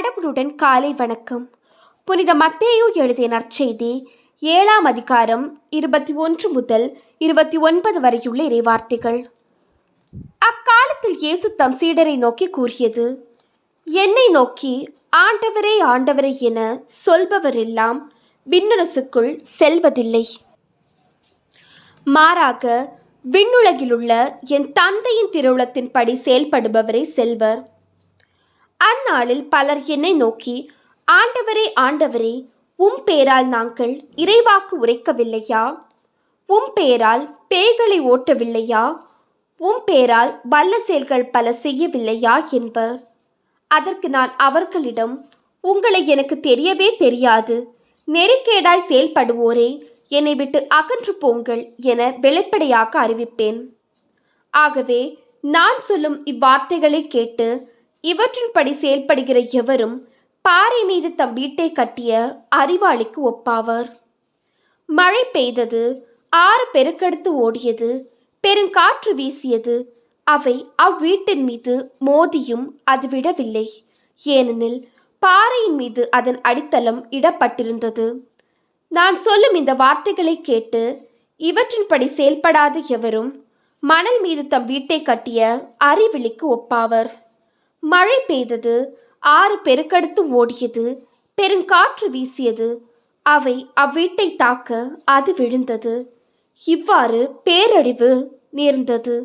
கடவுளுடன் காலை வணக்கம். புனித மத்தேயு எழுதிய நற்செய்தி 7ஆம் அதிகாரம் 21 முதல் 29 வரையுள்ள இறைவார்த்தைகள். அக்காலத்தில் இயேசு தம் சீடரை நோக்கி கூறியது: என்னை நோக்கி ஆண்டவரே ஆண்டவரே என சொல்பவரெல்லாம் விண்ணரசுக்குள் செல்வதில்லை. மாறாக விண்ணுலகிலுள்ள என் தந்தையின் திருவுளத்தின்படி செயல்படுபவரே செல்வர். அந்நாளில் பலர் என்னை நோக்கி, ஆண்டவரே ஆண்டவரே, உம் பேரால் நாங்கள் இறைவாக்கு உரைக்கவில்லையா? உம் பேரால் பேய்களை ஓட்டவில்லையா? உம் பேரால் வல்ல செயல்கள் பல செய்யவில்லையா என்பர். அதற்கு நான் அவர்களிடம், உங்களை எனக்கு தெரியவே தெரியாது, நெறிக்கேடாய் செயல்படுவோரே, என்னை விட்டு அகன்று போங்கள் என வெளிப்படையாக அறிவிப்பேன். ஆகவே நான் சொல்லும் இவ்வார்த்தைகளை கேட்டு இவற்றின்படி செயல்படுகிற எவரும் பாறை மீது தம் வீட்டை கட்டிய அறிவாளிக்கு ஒப்பாவர். மழை பெய்தது, ஆறு பெருக்கெடுத்து ஓடியது, பெருங்காற்று வீசியது. அவை அவ்வீட்டின் மீது மோதியும் அது விடவில்லை, ஏனெனில் பாறையின் மீது அதன் அடித்தளம் இடப்பட்டிருந்தது. நான் சொல்லும் இந்த வார்த்தைகளை கேட்டு இவற்றின்படி செயல்படாத எவரும் மணல் மீது தம் வீட்டை கட்டிய அறிவிலிக்கு ஒப்பாவர். மழை பெய்தது, ஆறு பெருக்கெடுத்து ஓடியது, பெருங்காற்று வீசியது. அவை அவ்வீட்டை தாக்க அது விழுந்தது. இவ்வாறு பேரழிவு நேர்ந்தது.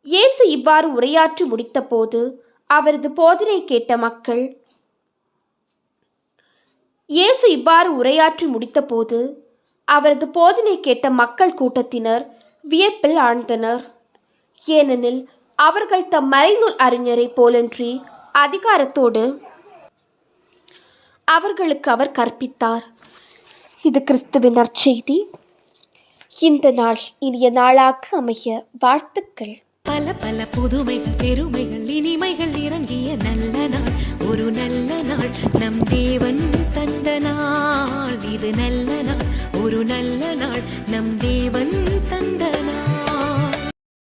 இயேசு இவ்வாறு உரையாற்றி முடித்தபோது அவரது போதனை கேட்ட மக்கள் கூட்டத்தினர் வியப்பில் ஆழ்ந்தனர். ஏனெனில் அவர்கள் தம் மறைநூல் அறிஞரை போலன்றி அதிகாரத்தோடு அவர்களுக்கு அவர் கற்பித்தார். இது கிறிஸ்துவின் நற்செய்தி. இந்த நாள் இனிய நாளாக அமைய வாழ்த்துக்கள். பல பல புதுமைகள், பெருமைகள், இனிமைகள் இறங்கிய நல்ல நாள், ஒரு நல்ல நாள், நம் தேவன் தந்த நாள். இது நல்ல நாள், ஒரு நல்ல நாள், நம் தேவன் தந்த